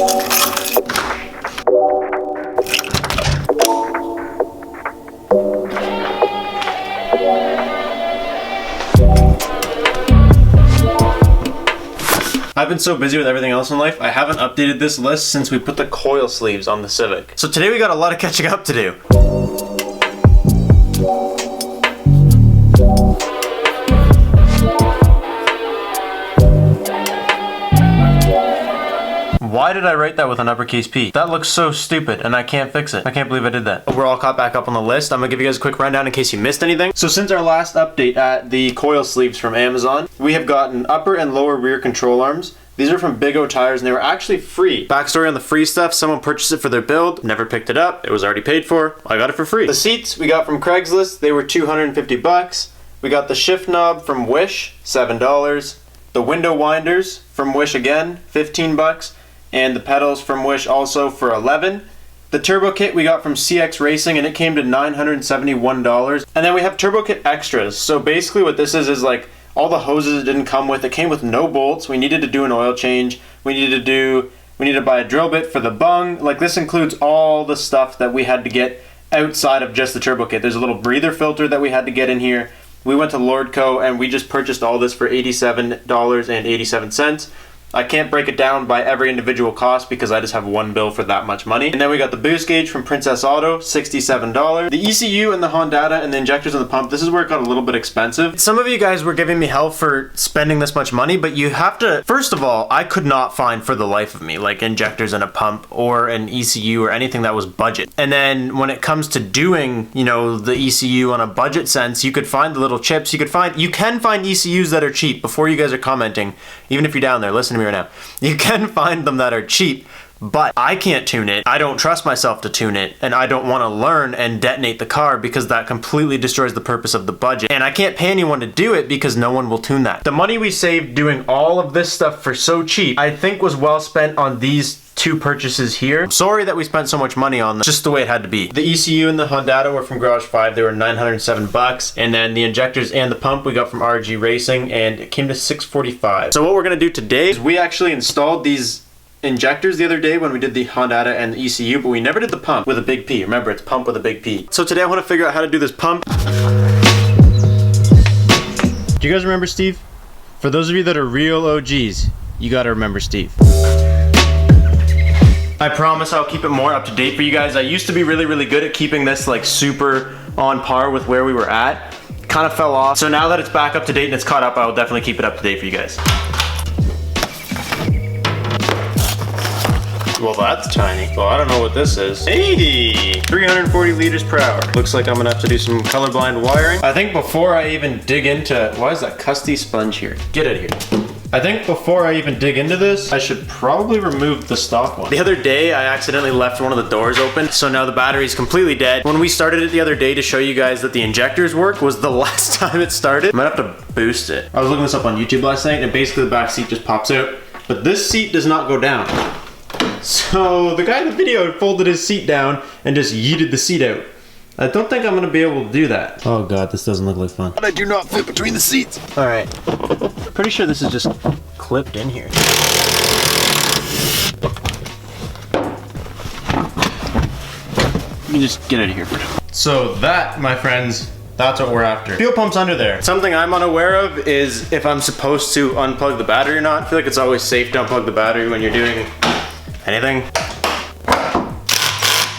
I've been so busy with everything else in life, I haven't updated this list since we put the coil sleeves on the Civic. So today we got a lot of catching up to do. Why did I write that with an uppercase P? That looks so stupid and I can't fix it. I can't believe I did that. We're all caught back up on the list. I'm gonna give you guys a quick rundown in case you missed anything. So since our last update at the coil sleeves from Amazon, we have gotten upper and lower rear control arms. These are from Big O Tires and they were actually free. Backstory on the free stuff, someone purchased it for their build, never picked it up, it was already paid for, I got it for free. The seats we got from Craigslist, they were 250 bucks. We got the shift knob from Wish, $7. The window winders from Wish again, 15 bucks. And the pedals from Wish also for 11. The turbo kit we got from CX Racing and it came to $971. And then we have turbo kit extras. So basically what this is like all the hoses it didn't come with. It came with no bolts. We needed to do an oil change. We needed to buy a drill bit for the bung. Like this includes all the stuff that we had to get outside of just the turbo kit. There's a little breather filter that we had to get in here. We went to Lordco and we just purchased all this for $87.87. I can't break it down by every individual cost because I just have one bill for that much money. And then we got the boost gauge from Princess Auto, $67. The ECU and the Hondata and the injectors and the pump, this is where it got a little bit expensive. Some of you guys were giving me hell for spending this much money, but you have to, first of all, I could not find for the life of me like injectors and a pump or an ECU or anything that was budget. And then when it comes to doing, you know, the ECU on a budget sense, you could find the little chips. You can find ECUs that are cheap. Before you guys are commenting, even if you're down there, listen to me right now. You can find them that are cheap, but I can't tune it. I don't trust myself to tune it, and I don't want to learn and detonate the car because that completely destroys the purpose of the budget. And I can't pay anyone to do it because no one will tune that. The money we saved doing all of this stuff for so cheap, I think was well spent on these two purchases here. I'm sorry that we spent so much money on them, just the way it had to be. The ECU and the Hondata were from Garage 5. They were 907 bucks. And then the injectors and the pump we got from RG Racing and it came to 645. So what we're gonna do today is we actually installed these injectors the other day when we did the Hondata and the ECU, but we never did the pump with a big P. Remember, it's pump with a big P. So today I wanna figure out how to do this pump. Do you guys remember Steve? For those of you that are real OGs, you gotta remember Steve. I promise I'll keep it more up to date for you guys. I used to be really, really good at keeping this like super on par with where we were at. Kind of fell off. So now that it's back up to date and it's caught up, I will definitely keep it up to date for you guys. Well, that's tiny. Well, I don't know what this is. Hey, 340 liters per hour. Looks like I'm gonna have to do some colorblind wiring. I think before I even dig into, why is that custy sponge here? Get it here. I think before I even dig into this, I should probably remove the stock one. The other day, I accidentally left one of the doors open, so now the battery's completely dead. When we started it the other day to show you guys that the injectors work was the last time it started. I might have to boost it. I was looking this up on YouTube last night, and basically the back seat just pops out, but this seat does not go down. So the guy in the video folded his seat down and just yeeted the seat out. I don't think I'm gonna be able to do that. Oh God, this doesn't look like fun. I do not fit between the seats. All right, pretty sure this is just clipped in here. You can just get out of here for now. So that, my friends, that's what we're after. Fuel pump's under there. Something I'm unaware of is if I'm supposed to unplug the battery or not. I feel like it's always safe to unplug the battery when you're doing anything.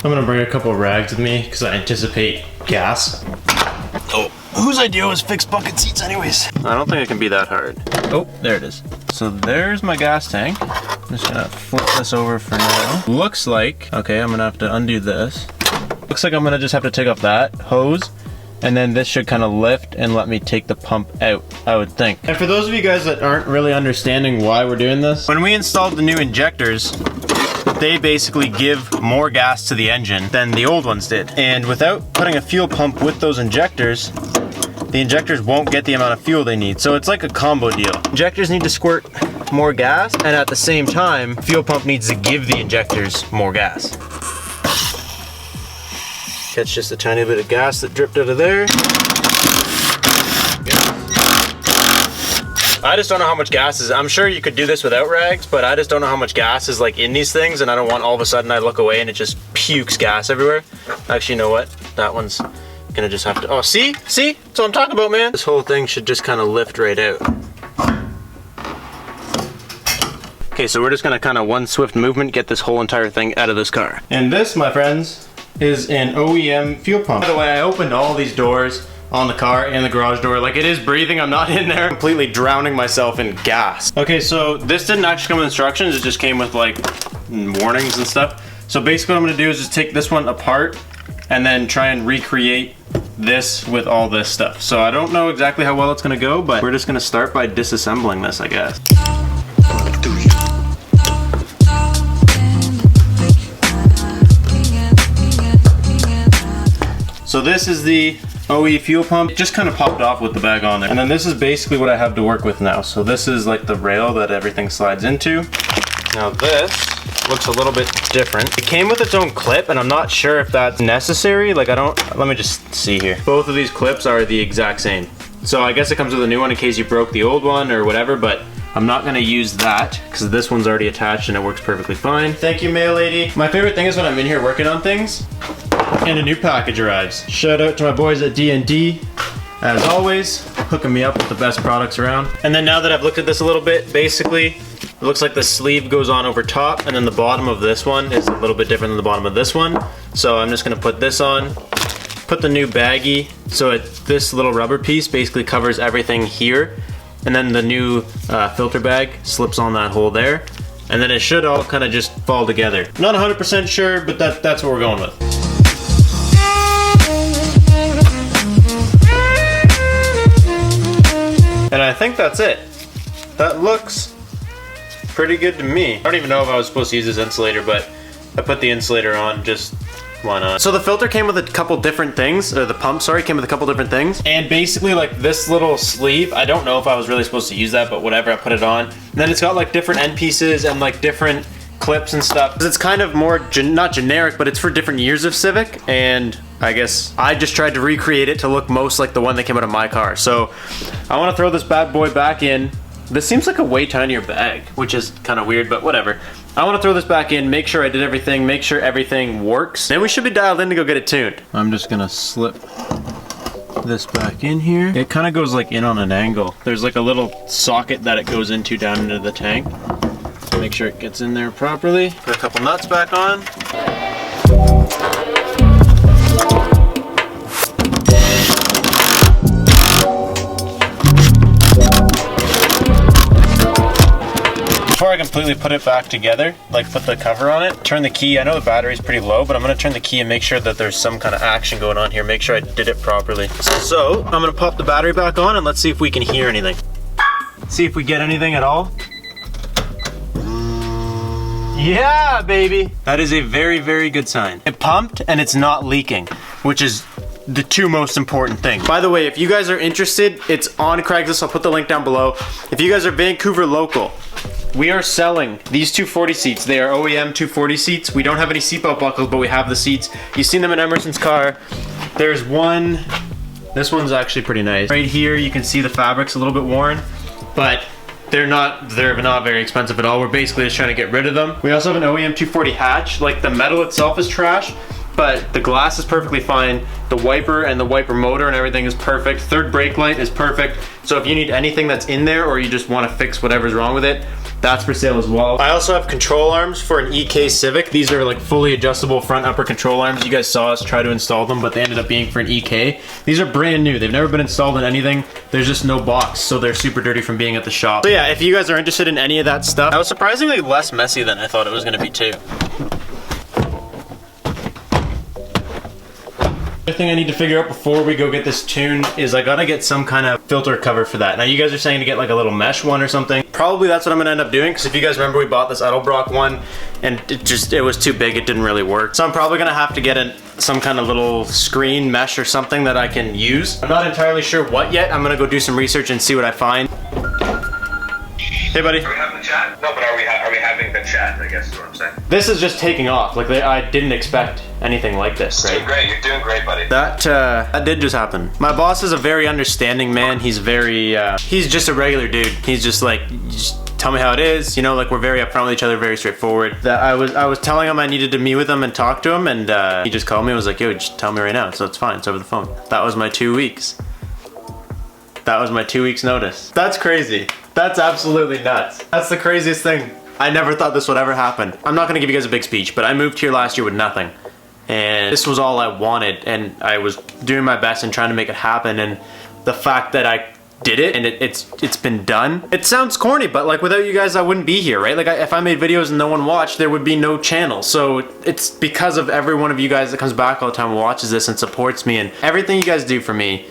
I'm gonna bring a couple of rags with me because I anticipate gas. Oh, whose idea was fix bucket seats anyways? I don't think it can be that hard. Oh, there it is. So there's my gas tank. I'm just gonna flip this over for now. Looks like, okay, I'm gonna have to undo this. Looks like I'm gonna just have to take off that hose, and then this should kind of lift and let me take the pump out, I would think. And for those of you guys that aren't really understanding why we're doing this, when we installed the new injectors, they basically give more gas to the engine than the old ones did. And without putting a fuel pump with those injectors, the injectors won't get the amount of fuel they need. So it's like a combo deal. Injectors need to squirt more gas, and at the same time, fuel pump needs to give the injectors more gas. Catch just a tiny bit of gas that dripped out of there. I just don't know how much gas is. I'm sure you could do this without rags, but I just don't know how much gas is like in these things, and I don't want all of a sudden I look away and it just pukes gas everywhere. Actually, you know what? That one's gonna just have to, oh, see? See? That's what I'm talking about, man. This whole thing should just kind of lift right out. Okay, so we're just gonna kind of one swift movement get this whole entire thing out of this car. And this, my friends, is an OEM fuel pump. By the way, I opened all these doors on the car and the garage door. Like, it is breathing, I'm not in there completely drowning myself in gas. Okay, so this didn't actually come with instructions, it just came with like warnings and stuff. So basically what I'm gonna do is just take this one apart and then try and recreate this with all this stuff. So I don't know exactly how well it's gonna go, but we're just gonna start by disassembling this, I guess. So this is the OE fuel pump. It just kind of popped off with the bag on there. And then this is basically what I have to work with now. So this is like the rail that everything slides into. Now this looks a little bit different. It came with its own clip, and I'm not sure if that's necessary. Like, let me just see here. Both of these clips are the exact same. So I guess it comes with a new one in case you broke the old one or whatever, but I'm not gonna use that because this one's already attached and it works perfectly fine. Thank you, mail lady. My favorite thing is when I'm in here working on things and a new package arrives. Shout out to my boys at D&D, as always, hooking me up with the best products around. And then now that I've looked at this a little bit, basically, it looks like the sleeve goes on over top, and then the bottom of this one is a little bit different than the bottom of this one. So I'm just gonna put this on, put the new baggie, so this little rubber piece basically covers everything here, and then the new filter bag slips on that hole there, and then it should all kind of just fall together. Not 100% sure, but that's what we're going with. And I think that's it. That looks pretty good to me. I don't even know if I was supposed to use this insulator, but I put the insulator on, just why not? So the filter came with a couple different things, or the pump, sorry, came with a couple different things. And basically like this little sleeve, I don't know if I was really supposed to use that, but whatever, I put it on. And then it's got like different end pieces and like different clips and stuff. It's kind of more, not generic, but it's for different years of Civic, and I guess I just tried to recreate it to look most like the one that came out of my car. So I want to throw this bad boy back in. This seems like a way tinier bag, which is kind of weird, but whatever. I want to throw this back in, make sure I did everything, make sure everything works. Then we should be dialed in to go get it tuned. I'm just gonna slip this back in here. It kind of goes like in on an angle. There's like a little socket that it goes into down into the tank. Make sure it gets in there properly. Put a couple nuts back on. Before I completely put it back together, like put the cover on it, turn the key. I know the battery's pretty low, but I'm gonna turn the key and make sure that there's some kind of action going on here. Make sure I did it properly. So I'm gonna pop the battery back on and let's see if we can hear anything. See if we get anything at all. Yeah, baby. That is a very, very good sign. It pumped and it's not leaking, which is the two most important things. By the way, if you guys are interested, it's on Craigslist. I'll put the link down below. If you guys are Vancouver local, we are selling these 240 seats. They are OEM 240 seats. We don't have any seatbelt buckles, but we have the seats. You've seen them in Emerson's car. There's one, this one's actually pretty nice. Right here, you can see the fabric's a little bit worn, but they're not very expensive at all. We're basically just trying to get rid of them. We also have an OEM 240 hatch. Like, the metal itself is trash, but the glass is perfectly fine. The wiper and the wiper motor and everything is perfect. Third brake light is perfect. So if you need anything that's in there or you just want to fix whatever's wrong with it, that's for sale as well. I also have control arms for an EK Civic. These are like fully adjustable front upper control arms. You guys saw us try to install them, but they ended up being for an EK. These are brand new. They've never been installed in anything. There's just no box, so they're super dirty from being at the shop. So yeah, if you guys are interested in any of that stuff, I was surprisingly less messy than I thought it was gonna be too. The thing I need to figure out before we go get this tuned is I gotta get some kind of filter cover for that. Now you guys are saying to get like a little mesh one or something. Probably that's what I'm gonna end up doing, because if you guys remember, we bought this Edelbrock one and it was too big, it didn't really work. So I'm probably gonna have to get some kind of little screen mesh or something that I can use. I'm not entirely sure what yet. I'm gonna go do some research and see what I find. Hey, buddy. Are we having the chat? No, but are we having the chat, I guess is what I'm saying. This is just taking off. Like, I didn't expect anything like this, right? Doing great. You're doing great, buddy. That did just happen. My boss is a very understanding man. He's very, he's just a regular dude. He's just like, just tell me how it is. You know, like, we're very upfront with each other, very straightforward. That I was telling him I needed to meet with him and talk to him, and he just called me and was like, yo, just tell me right now. So it's fine. It's over the phone. That was my 2 weeks. That was my 2 weeks notice. That's crazy. That's absolutely nuts. That's the craziest thing. I never thought this would ever happen. I'm not gonna give you guys a big speech, but I moved here last year with nothing. And this was all I wanted, and I was doing my best and trying to make it happen, and the fact that I did it and it's been done. It sounds corny, but like, without you guys I wouldn't be here, right? Like, if I made videos and no one watched, there would be no channel. So it's because of every one of you guys that comes back all the time and watches this and supports me and everything you guys do for me.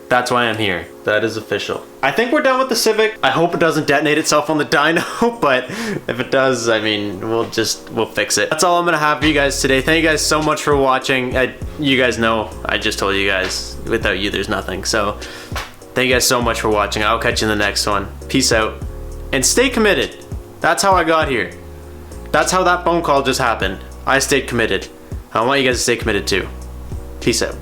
That's why I'm here. That is official. I think we're done with the Civic. I hope it doesn't detonate itself on the dyno, but if it does, I mean, we'll fix it. That's all I'm gonna have for you guys today. Thank you guys so much for watching. You guys know, I just told you guys, without you, there's nothing. So thank you guys so much for watching. I'll catch you in the next one. Peace out. And stay committed. That's how I got here. That's how that phone call just happened. I stayed committed. I want you guys to stay committed too. Peace out.